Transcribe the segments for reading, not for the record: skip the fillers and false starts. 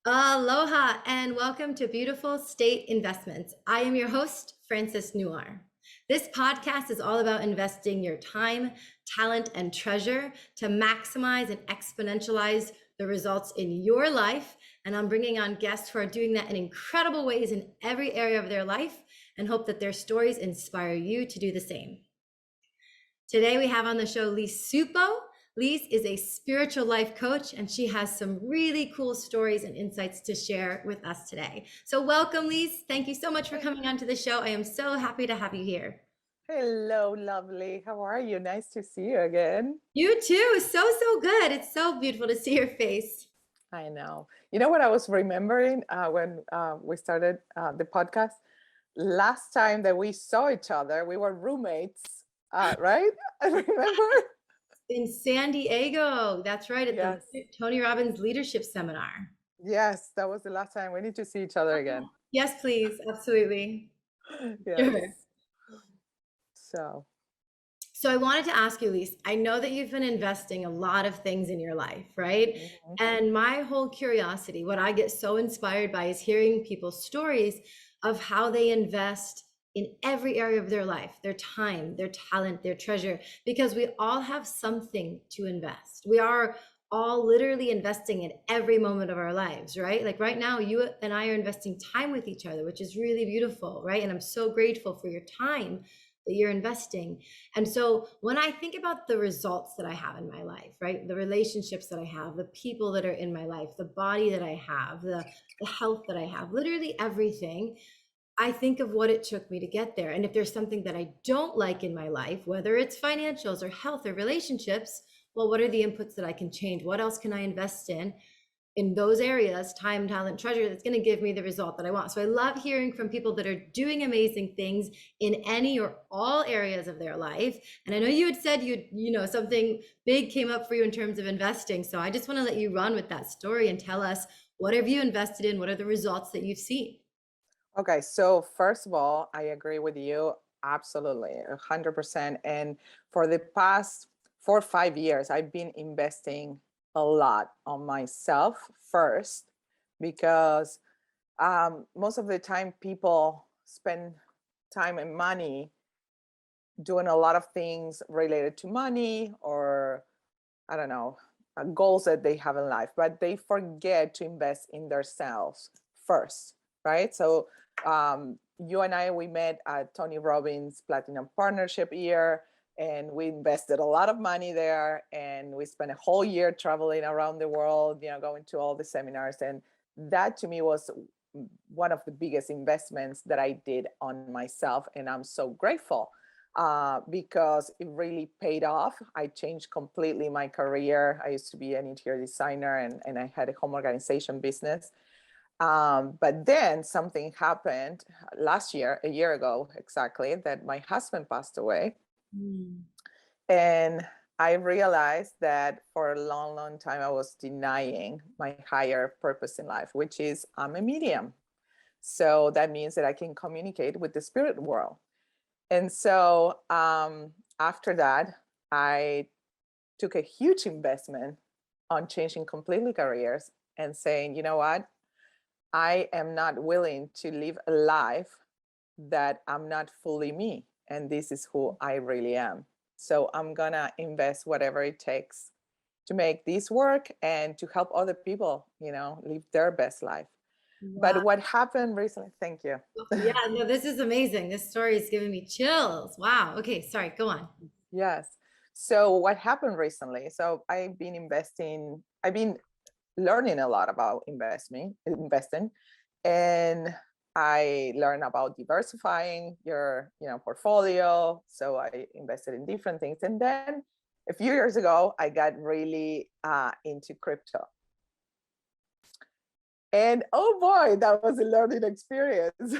Aloha and welcome to Beautiful State Investments. I am your host, Frances Noir. This podcast is all about investing your time, talent, and treasure to maximize and exponentialize the results in your life. And I'm bringing on guests who are doing that in incredible ways in every area of their life and hope that their stories inspire you to do the same. Today we have on the show Lise Suppo. Lise is a spiritual life coach, and she has some really cool stories and insights to share with us today. So welcome, Lise. Thank you so much for coming onto the show. I am so happy to have you here. Hello, lovely. How are you? Nice to see you again. You too. So good. It's so beautiful to see your face. I know. You know what I was remembering when we started the podcast? Last time that we saw each other, we were roommates, right? I remember. In San Diego. That's right, at the Yes. Tony Robbins Leadership Seminar. Yes, that was the last time. We need to see each other again. Yes, please. Absolutely. Sure. Yes. So, So I wanted to ask you, Lise, I know that you've been investing a lot of things in your life, right? mhm. And my whole curiosity, what I get so inspired by is hearing people's stories of how they invest in every area of their life, their time, their talent, their treasure, because we all have something to invest. We are all literally investing in every moment of our lives, right? Like right now, you and I are investing time with each other, which is really beautiful, right? And I'm so grateful for your time that you're investing. And so when I think about the results that I have in my life, right, the relationships that I have, the people that are in my life, the body that I have, the health that I have, literally everything, I think of what it took me to get there. And if there's something that I don't like in my life, whether it's financials or health or relationships, well, what are the inputs that I can change? What else can I invest in those areas, time, talent, treasure, that's going to give me the result that I want? So I love hearing from people that are doing amazing things in any or all areas of their life. And I know you had said something big came up for you in terms of investing. So I just want to let you run with that story and tell us, what have you invested in? What are the results that you've seen? Okay, so first of all, I agree with you absolutely, 100%. And for the past 4 or 5 years, I've been investing a lot on myself first because most of the time people spend time and money doing a lot of things related to money or I don't know, goals that they have in life, but they forget to invest in themselves first, right? So you and I, we met at Tony Robbins Platinum Partnership year, and we invested a lot of money there, and we spent a whole year traveling around the world, going to all the seminars, and that to me was one of the biggest investments that I did on myself, and I'm so grateful because it really paid off. I changed completely my career. I used to be an interior designer and I had a home organization business. But then something happened last year, a year ago exactly, that my husband passed away. Mm. And I realized that for a long, long time, I was denying my higher purpose in life, which is I'm a medium. So that means that I can communicate with the spirit world. And so after that, I took a huge investment on changing completely careers and saying, you know what? I am not willing to live a life that I'm not fully me. And this is who I really am. So I'm going to invest whatever it takes to make this work and to help other people, live their best life. Wow. But what happened recently, thank you. Yeah, no, this is amazing. This story is giving me chills. Wow. Okay, sorry, go on. Yes. So what happened recently? So I've been learning a lot about investing, and I learned about diversifying your, portfolio. So I invested in different things. And then a few years ago, I got really into crypto. And oh boy, that was a learning experience.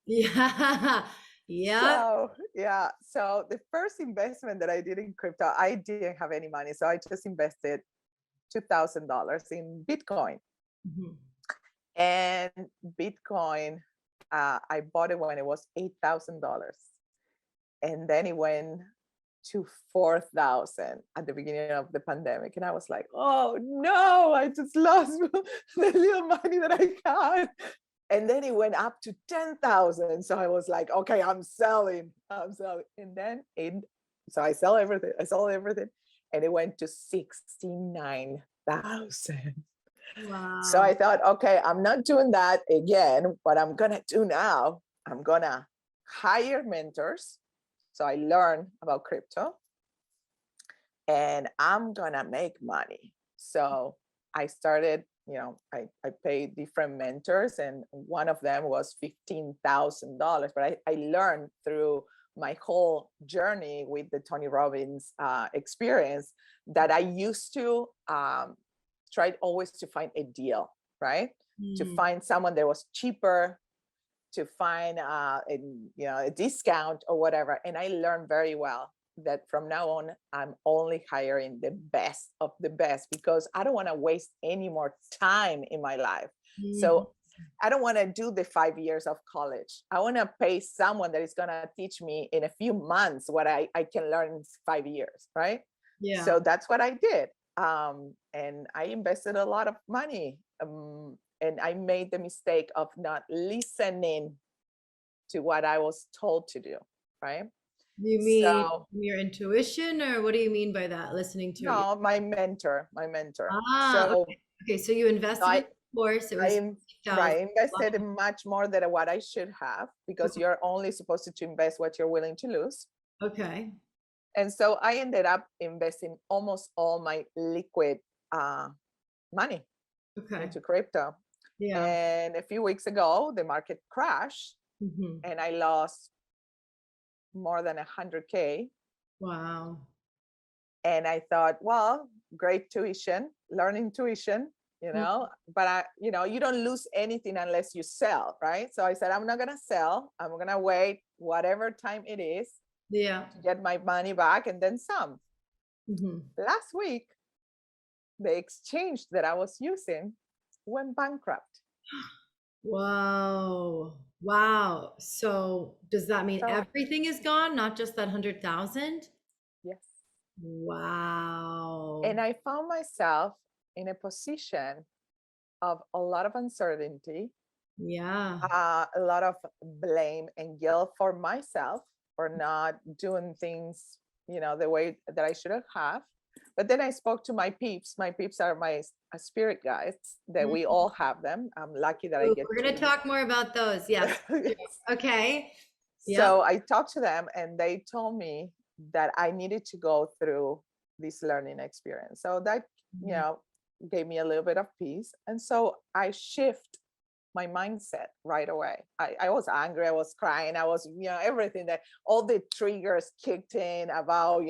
Yeah. Yeah. So yeah, so the first investment that I did in crypto, I didn't have any money, so I just invested $2,000 in Bitcoin. Mhm. And Bitcoin, I bought it when it was $8,000, and then it went to 4,000 at the beginning of the pandemic. And I was like, oh no, I just lost the little money that I got. And then it went up to 10,000. So I was like, okay, I'm selling, I'm selling. And then so I sell everything, I sold everything, and it went to 69,000. So I Wow. thought, okay, I'm not doing that again. What I'm gonna do now, I'm gonna hire mentors. So I learned about crypto and I'm gonna make money. So I started, I paid different mentors, and one of them was $15,000. But I learned through my whole journey with the Tony Robbins experience that I used to try always to find a deal, right? To Mm. find someone that was cheaper, to find a discount or whatever. And I learned very well that from now on, I'm only hiring the best of the best because I don't want to waste any more time in my life. Mhm. So I don't want to do the 5 years of college. I want to pay someone that is going to teach me in a few months what I can learn in 5 years, right? Yeah. So that's what I did. And I invested a lot of money. And I made the mistake of not listening to what I was told to do, right? You mean So your intuition, or what do you mean by that? Listening to it? no, my mentor. Ah, So okay. Okay, so you invested in I the course. It I was right 50,000. invested in much more than what I should have because Okay. you're only supposed to invest what you're willing to lose. Okay. And so I ended up investing almost all my liquid uh, money Okay. into crypto. Yeah. And a few weeks ago, the market crashed Hmm. and I lost more than 100K. Wow. And I thought, well, great tuition, learning tuition, Mm. but you don't lose anything unless you sell, right? So I said, I'm not going to sell. I'm going to wait whatever time it is Yeah. to get my money back and then some. Hmm. Last week, the exchange that I was using went bankrupt. Wow. Wow. So does that mean So, everything is gone, not just that 100,000? yes. And Wow. I found myself in a position of a lot of uncertainty, Yeah. a lot of blame and guilt for myself for not doing things, the way that I should have. But then I spoke to my peeps. My peeps are my spirit guides that we all have them. I'm lucky that I Ooh, get we're gonna to. talk more about those. Yes. Yes. Okay. Yep. So I talked to them and they told me that I needed to go through this learning experience. So that, you Mhm. know, gave me a little bit of peace. And so I shift my mindset right away. I was angry, I was crying, I was, everything that all the triggers kicked in about,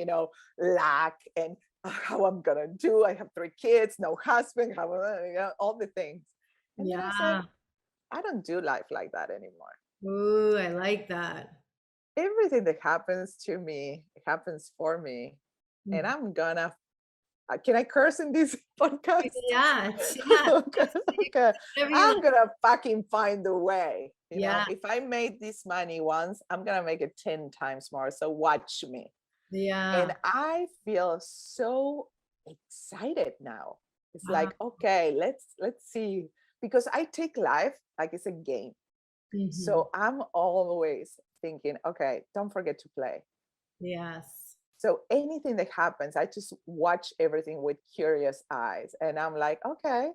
lack and how I'm gonna do. I have 3 kids, no husband, how, all the things. And then I said, Yeah. I don't do life like that anymore. Ooh, I like that. Everything that happens to me happens for me. And Mhm. I'm gonna, can I curse in this podcast? Yeah, yeah, Okay, absolutely. okay. Whatever you I'm like. gonna fucking find a way. Yeah, If I made this money once, I'm gonna make it 10 times more. So watch me. And yeah. I feel so excited now. It's Wow. like, okay, let's see. Because I take life like it's a game. Mhm. So I'm always thinking, okay, don't forget to play. Yes. So anything that happens, I just watch everything with curious eyes. And I'm like, okay,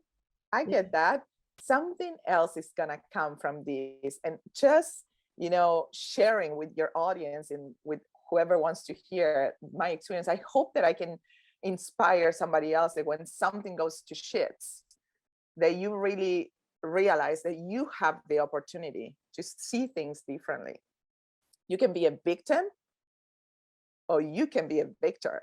I Yeah. get that. Something else is going to come from this. And just, sharing with your audience and with whoever wants to hear my experience, I hope that I can inspire somebody else that when something goes to shits, that you really realize that you have the opportunity to see things differently. You can be a victim or you can be a victor.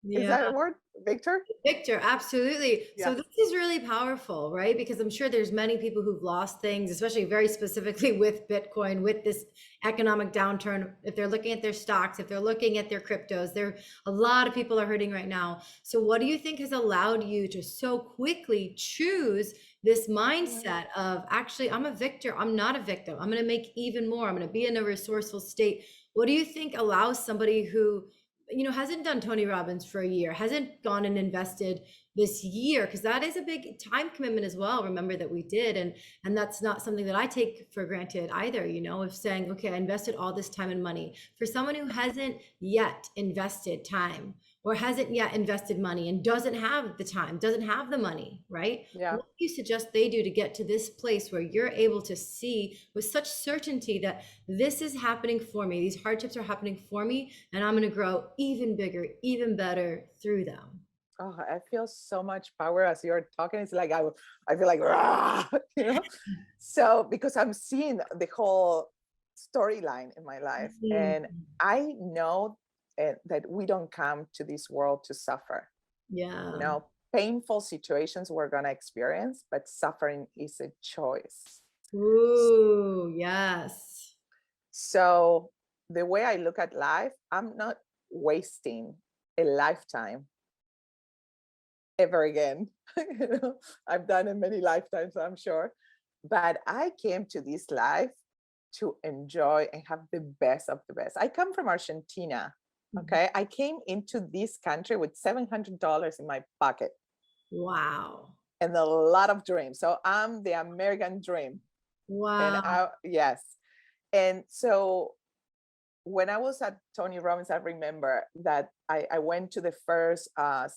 Is Yeah. that a word? Victor? Victor, absolutely. So Yes. this is really powerful, right? Because I'm sure there's many people who've lost things, especially very specifically with Bitcoin, with this economic downturn. If they're looking at their stocks, if they're looking at their cryptos, there a lot of people are hurting right now. So what do you think has allowed you to so quickly choose this mindset of actually, I'm a victor, I'm not a victim. I'm going to make even more. I'm going to be in a resourceful state. What do you think allows somebody who hasn't done Tony Robbins for a year, hasn't gone and invested this year, because that is a big time commitment as well. Remember that we did, and that's not something that I take for granted either, of saying, okay, I invested all this time and money. For someone who hasn't yet invested time or hasn't yet invested money and doesn't have the time, doesn't have the money, right? Yeah. What do you suggest they do to get to this place where you're able to see with such certainty that this is happening for me, these hardships are happening for me, and I'm going to grow even bigger, even better through them? Oh, I feel so much power as you're talking. It's like I feel like, "Rah!" you know. So because I'm seeing the whole storyline in my life, Mhm. and I know that we don't come to this world to suffer. You Yeah. know, painful situations we're gonna experience, but suffering is a choice. Ooh, yes. So the way I look at life, I'm not wasting a lifetime ever again. I've done it many lifetimes, I'm sure. But I came to this life to enjoy and have the best of the best. I come from Argentina. Mhm. Okay. I came into this country with $700 in my pocket Wow. and a lot of dreams. So I'm the American dream. Wow. Yes. And so when I was at Tony Robbins, I remember that I went to the first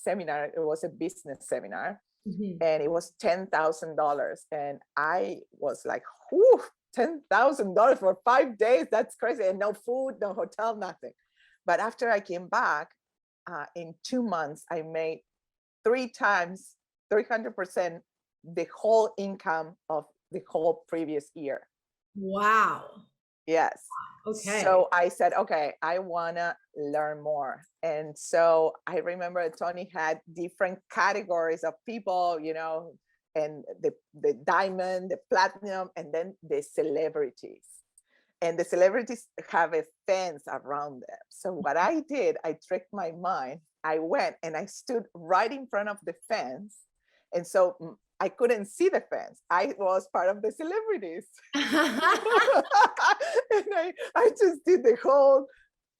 seminar. It was a business seminar, Mhm. and it was $10,000. And I was like, whew, $10,000 for 5 days. That's crazy. And no food, no hotel, nothing. But after I came back, in 2 months, I made three times, 300% the whole income of the whole previous year. Wow. Yes. Okay. So I said, okay, I want to learn more. And so I remember Tony had different categories of people, and the diamond, the platinum, and then the celebrities. And the celebrities have a fence around them. So what I did, I tricked my mind. I went and I stood right in front of the fence. And so I couldn't see the fence. I was part of the celebrities. And I just did the whole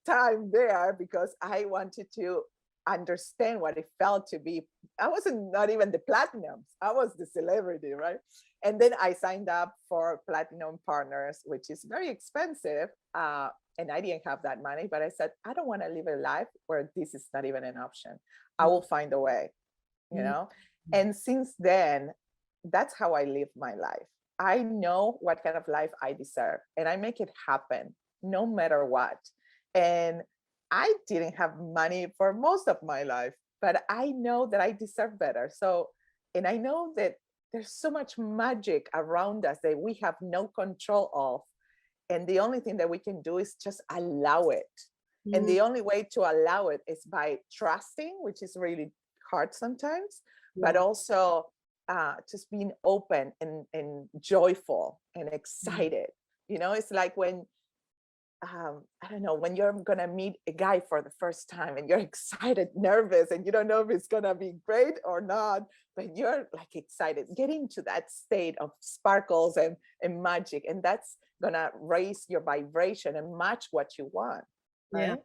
time there because I wanted to understand what it felt to be. I wasn't not even the platinums. I was the celebrity, right? And then I signed up for platinum partners, which is very expensive. And I didn't have that money, but I said, I don't want to live a life where this is not even an option. I will find a way, you Mhm. know? And since then, that's how I live my life. I know what kind of life I deserve and I make it happen no matter what. And I didn't have money for most of my life, but I know that I deserve better. So, and I know that there's so much magic around us that we have no control of. And the only thing that we can do is just allow it. And Mhm. the only way to allow it is by trusting, which is really hard sometimes, but Yeah. also just being open and joyful and Mhm. excited. It's like when I don't know, when you're gonna meet a guy for the first time and you're excited, nervous, and you don't know if it's gonna be great or not, but you're like excited. Get into that state of sparkles and magic, and that's gonna raise your vibration and match what you want, Yeah. right?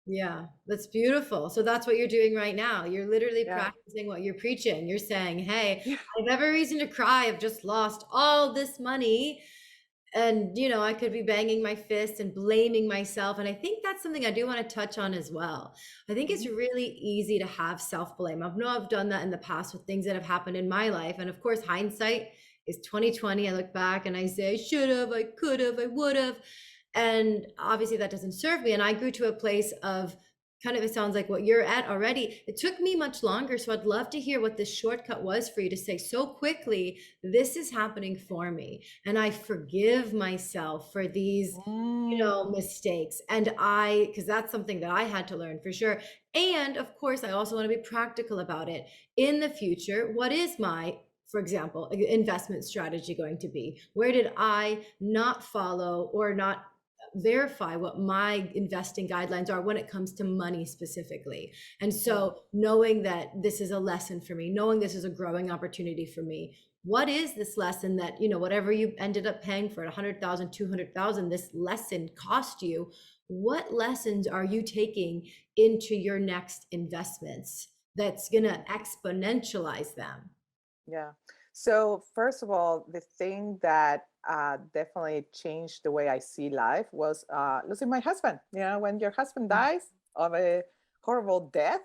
Yeah, that's beautiful. So that's what you're doing right now. You're literally Yeah. practicing what you're preaching. You're saying, "Hey, Yeah. I have every reason to cry. I've just lost all this money." And, I could be banging my fist and blaming myself. And I think that's something I do want to touch on as well. I think it's Mhm. really easy to have self-blame. I've done that in the past with things that have happened in my life. And of course, hindsight is 2020. I look back and I say, I should have, I could have, I would have. And obviously that doesn't serve me. And I grew to a place of kind of, it sounds like what you're at already. It took me much longer. So I'd love to hear what this shortcut was for you to say so quickly, this is happening for me. And I forgive myself for these, Mm. mistakes. And because that's something that I had to learn for sure. And of course, I also want to be practical about it. In the future, what is my, for example, investment strategy going to be? Where did I not follow or not verify what my investing guidelines are when it comes to money specifically? And Yeah. so knowing that this is a lesson for me, knowing this is a growing opportunity for me, what is this lesson that, whatever you ended up paying for it, 100,000, 200,000, this lesson cost you? what lessons are you taking into your next investments that's going to exponentialize them? Yeah. So first of all, the thing that definitely changed the way I see life was losing my husband. You know, when your husband dies of a horrible death,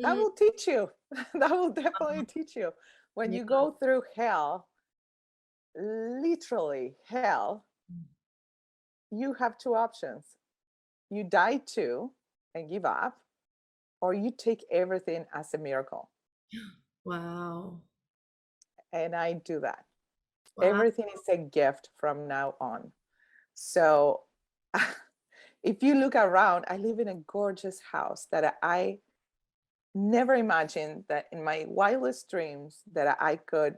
that Mm, will teach you. That will definitely teach you. When you yeah. go through hell, literally hell, you have two options. You die too and give up, or you take everything as a miracle. Wow. And I do that. Wow. Everything is a gift from now on. So if you look around, I live in a gorgeous house that I never imagined that in my wildest dreams that I could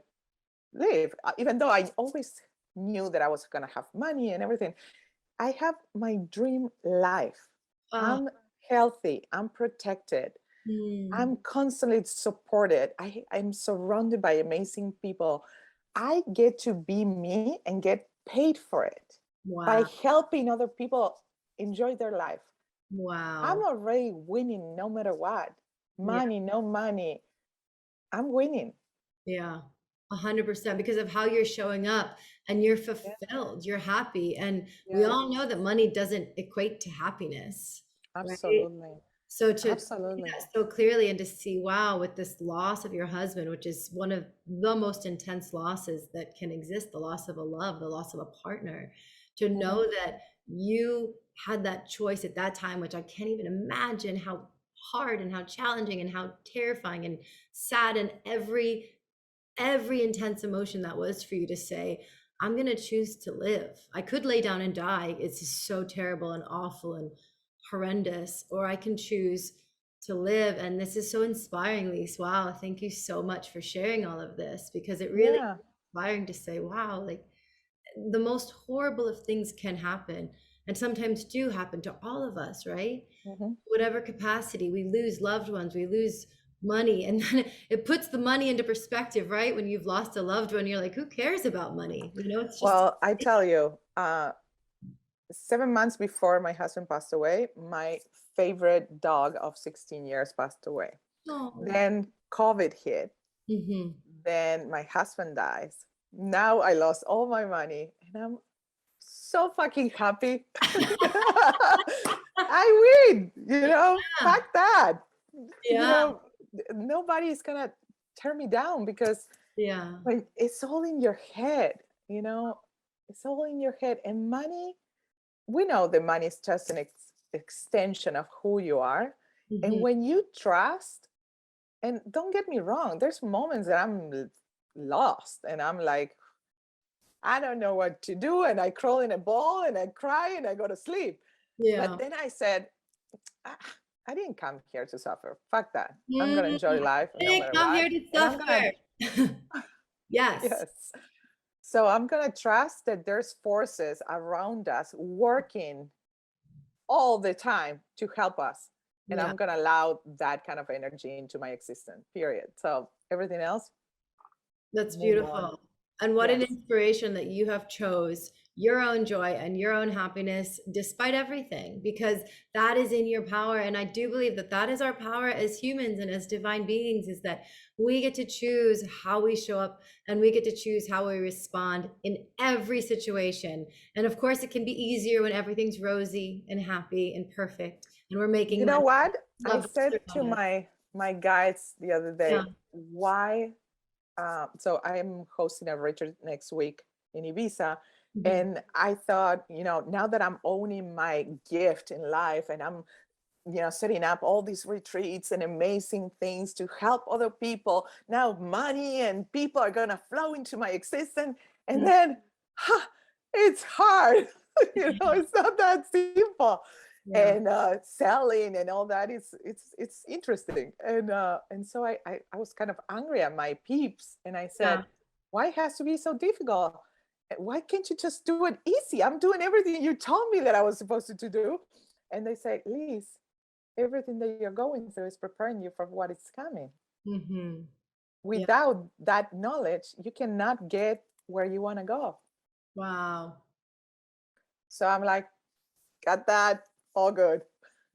live, even though I always knew that I was going to have money and everything. I have my dream life. Oh, I'm healthy, I'm protected, mm, I'm constantly supported. I'm surrounded by amazing people. I get to be me and get paid for it by wow. helping other people enjoy their life. I'm Wow. already winning no matter what. Yeah. Money, no money. I'm winning. Yeah. 100% because of how you're showing up and you're Yeah, fulfilled, you're happy. And we yeah, all know that money doesn't equate to happiness, right? absolutely. So to see Absolutely. that so clearly and to see, wow, with this loss of your husband, which is one of the most intense losses that can exist, the loss of a love, the loss of a partner, to Hmm. know that you had that choice at that time, which I can't even imagine how hard and how challenging and how terrifying and sad and every intense emotion that was for you to say, I'm going to choose to live. I could lay down and die. It's just so terrible and awful and horrendous. Or I can choose to live. And this is so inspiring, Lise. Wow. Thank you so much for sharing all of this because it really Yeah. is inspiring to say, wow, like the most horrible of things can happen and sometimes do happen to all of us, right? Hmm. Whatever capacity, we lose loved ones, we lose money, and then it puts the money into perspective, right? When you've lost a loved one, you're like, who cares about money? It's just, Well, I tell you, 7 months before my husband passed away, my favorite dog of 16 years passed away. oh, Then COVID hit. hmm, Then my husband dies. Now I lost all my money and I'm so fucking happy. I win, fuck that. yeah, Nobody is gonna turn me down because yeah, when it's all in your head, it's all in your head. And money, we know the money is just an extension of who you are. And hmm, when you trust, and don't get me wrong, there's moments that I'm lost and I'm like, I don't know what to do. And I crawl in a ball and I cry and I go to sleep. But yeah. then I said, "Ah, I didn't come here to suffer. Fuck that. I'm going to Mm, enjoy life no didn't matter come what. here to And I'm going suffer. to, Yes. yes. So I'm going to trust that there's forces around us working all the time to help us. And Yeah. I'm going to allow that kind of energy into my existence, period. So everything else, That's move on. beautiful. And what an Yes. inspiration that you have chose your own joy and your own happiness despite everything, because that is in your power. And I do believe that that is our power as humans and as divine beings, is that we get to choose how we show up and we get to choose how we respond in every situation. And of course, it can be easier when everything's rosy and happy and perfect and we're making You know money. what? I Loved ones said to around us. my guides the other Yeah. day, why so I'm hosting a retreat next week in Ibiza. Mhm. And I thought, now that I'm owning my gift in life and I'm, setting up all these retreats and amazing things to help other people, now money and people are going to flow into my existence. And then, huh, it's hard. It's not that simple. Yeah. And selling and all that is it's interesting. And so I was kind of angry at my peeps and I said, Yeah. why it has to be so difficult? Why can't you just do it easy? I'm doing everything you told me that I was supposed to do. And they say, Liz, everything that you're going through is preparing you for what is coming. Hmm. Yeah. Without that knowledge, you cannot get where you want to go. Wow. So I'm like, got that. All good.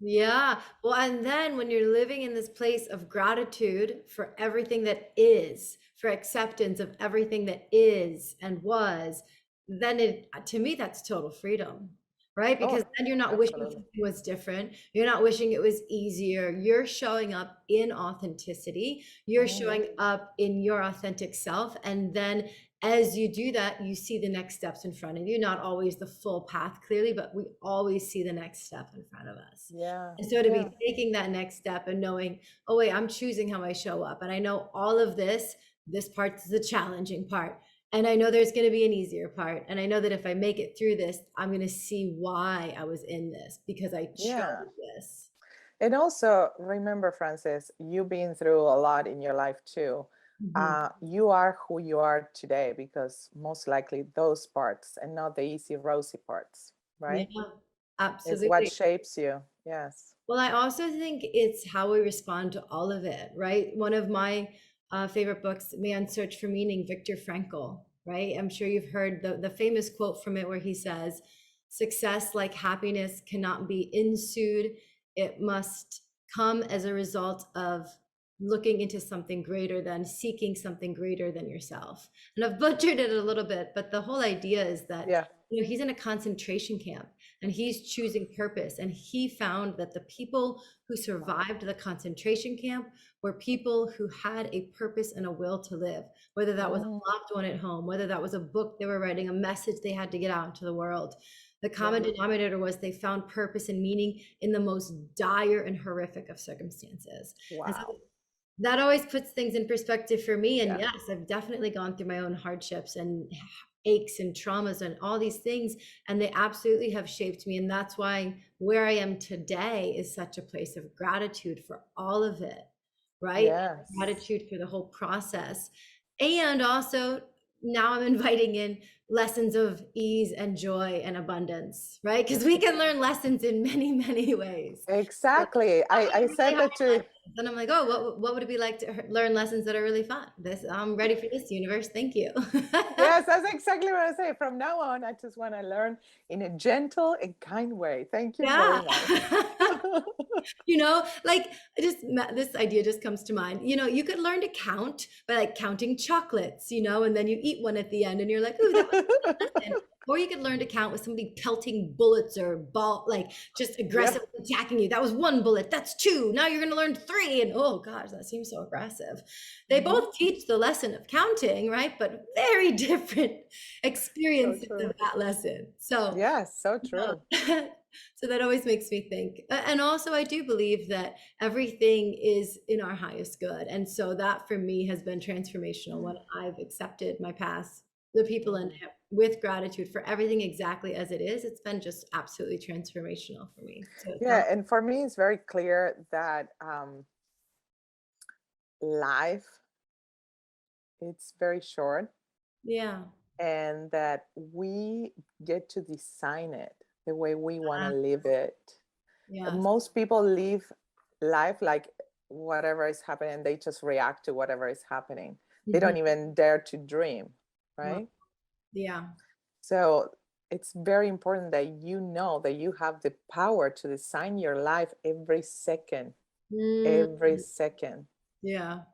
Yeah. Well, and then when you're living in this place of gratitude for everything that is, for acceptance of everything that is and was, then it, to me, that's total freedom, right? Oh, Because then you're not wishing absolutely. something was different. You're not wishing it was easier. You're showing up in authenticity. You're Mm, showing up in your authentic self. And then as you do that, you see the next steps in front of you, not always the full path clearly, but we always see the next step in front of us. yeah, And so to yeah, be taking that next step and knowing, oh, wait, I'm choosing how I show up. And I know all of this part is the challenging part. And I know there's going to be an easier part. And I know that if I make it through this, I'm going to see why I was in this because I yeah. chose this. And also remember, Francis, you've been through a lot in your life too. Mhm. You are who you are today because most likely those parts and not the easy, rosy parts, right? Yeah, Is what absolutely. shapes you. Yes. Well, I also think it's how we respond to all of it, right? One of my favorite books, Man's Search for Meaning, Viktor Frankl, right? I'm sure you've heard the famous quote from it where he says, success like happiness cannot be ensued. It must come as a result of looking into something greater than seeking something greater than yourself. And I've butchered it a little bit, but the whole idea is that, Yeah. he's in a concentration camp and he's choosing purpose. And he found that the people who survived the concentration camp were people who had a purpose and a will to live, whether that was Mm, a loved one at home, whether that was a book they were writing, a message they had to get out into the world. The yeah. common denominator was they found purpose and meaning in the most dire and horrific of circumstances. And so Wow. that always puts things in perspective for me. And Yeah. yes, I've definitely gone through my own hardships and aches and traumas and all these things, and they absolutely have shaped me. And that's why where I am today is such a place of gratitude for all of it, right? Yes. Gratitude for the whole process. And also now I'm inviting in lessons of ease and joy and abundance, right? Because we can learn lessons in many, many ways. So Exactly. I'm I really said hard that to lessons. And I'm like, oh, what would it be like to learn lessons that are really fun? This, I'm ready for this universe. Thank you. yes, that's exactly what I say. From now on, I just want to learn in a gentle and kind way. Thank you Yeah. very much. Like this idea just comes to mind. You could learn to count by like counting chocolates, and then you eat one at the end and you're like, ooh, that was a fun lesson. Or you could learn to count with somebody pelting bullets or ball, like just yeah. aggressively attacking you. That was one bullet. That's two. Now you're going to learn three. And oh gosh, that seems so aggressive. They Mhm. both teach the lesson of counting, right? But very different So experiences of true. that lesson. So, Yes, so true. so that always makes me think. And also, I do believe that everything is in our highest good. And so that for me has been transformational when I've accepted my past, the people in Mhm. it with gratitude for everything exactly as it is. It's been just absolutely transformational for me. So it's Yeah, not, and for me, it's very clear that life it's very short, yeah. and that we get to design it the way we want to Uh, live it. yes. Most people live life like whatever is happening, they just react to whatever is happening. They Mhm. don't even dare to dream, Well, right? yeah. So it's very important that you know that you have the power to design your life every second, Mm, every second. yeah.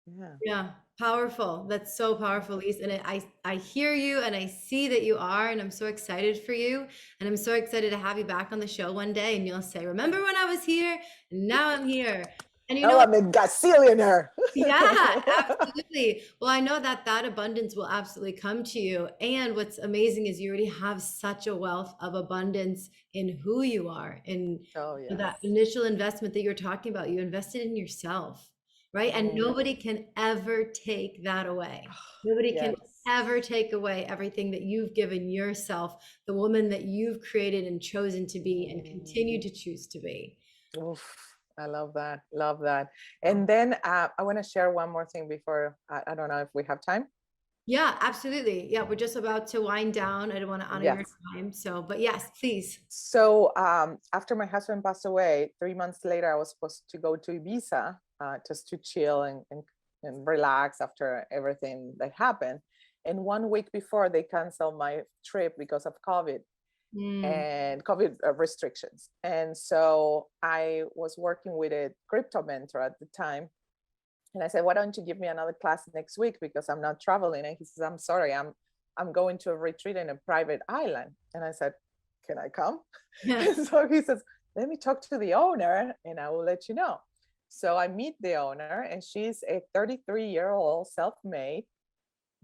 Yeah. Yeah, powerful. That's so powerful, Lise. And I hear you and I see that you are, and I'm so excited for you. And I'm so excited to have you back on the show one day and you'll say, remember when I was here? And now I'm here. And you Now know, I'm a gazillionaire. yeah, absolutely. Well, I know that that abundance will absolutely come to you. And what's amazing is you already have such a wealth of abundance in who you are. And Oh, that yes. initial investment that you're talking about, you invested in yourself, right? And Mm, nobody can ever take that away. Nobody can yes. ever take away everything that you've given yourself, the woman that you've created and chosen to be and Mm. continue to choose to be. Oof, I love that. Love that. So, And then I want to share one more thing before I don't know if we have time. yeah, absolutely. Yeah, we're just about to wind down. I don't want to honor your Yes. time. So, but yes, please. So after my husband passed away, 3 months later, I was supposed to go to Ibiza just to chill and relax after everything that happened. And 1 week before, they canceled my trip because of COVID. Mm. and COVID restrictions. And so I was working with a crypto mentor at the time. And I said, why don't you give me another class next week because I'm not traveling? And he says, I'm sorry, I'm going to a retreat in a private island. And I said, can I come? And so he says, let me talk to the owner and I will let you know. So I meet the owner, and she's a 33-year-old self-made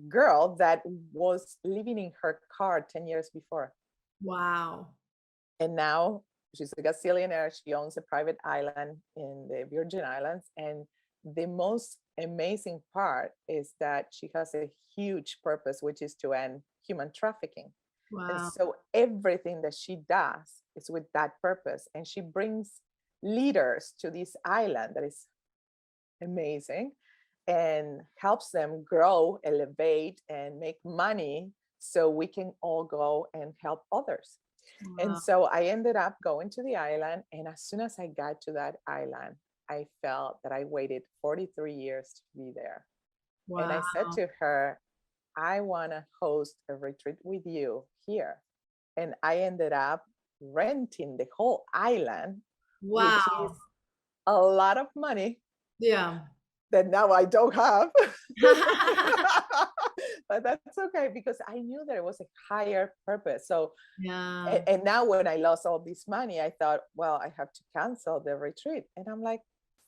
girl that was living in her car 10 years before. Wow. And now she's a gazillionaire. She owns a private island in the Virgin Islands. And the most amazing part is that she has a huge purpose, which is to end human trafficking. And Wow. so everything that she does is with that purpose. And she brings leaders to this island that is amazing and helps them grow, elevate, and make money so we can all go and help others. And Wow. so I ended up going to the island. And as soon as I got to that island, I felt that I waited 43 years to be there. And Wow. I said to her, I want to host a retreat with you here. And I ended up renting the whole island, which is Wow. a lot of money Yeah. that now I don't have. But that's okay because I knew there was a higher purpose. So, Yeah. and now when I lost all this money, I thought, well, I have to cancel the retreat. And I'm like,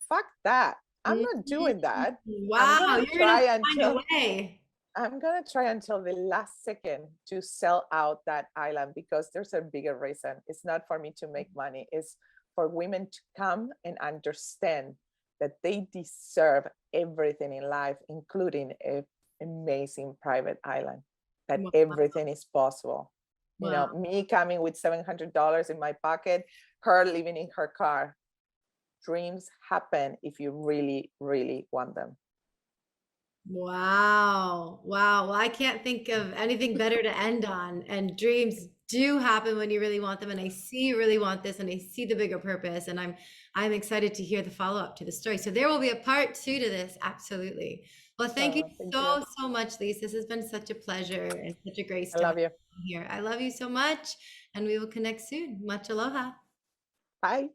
fuck that. I'm not Mhm. doing that. I'm Wow. gonna You're gonna try find a until way. I'm gonna try until the last second to sell out that island because there's a bigger reason. It's not for me to make money. It's for women to come and understand that they deserve everything in life, including an amazing private island, that Wow. everything is possible. You Wow. know, me coming with $700 in my pocket, her living in her car. Dreams happen if you really, really want them. Wow. Wow. Well, I can't think of anything better to end on. And dreams do happen when you really want them. And I see you really want this and I see the bigger purpose. And I'm excited to hear the follow-up to the story. So there will be a part two to this. Absolutely. Well, thank you Thank you. so much, Lise. This has been such a pleasure and such a grace I to have love you. you here. I love you so much. And we will connect soon. Much aloha. Bye.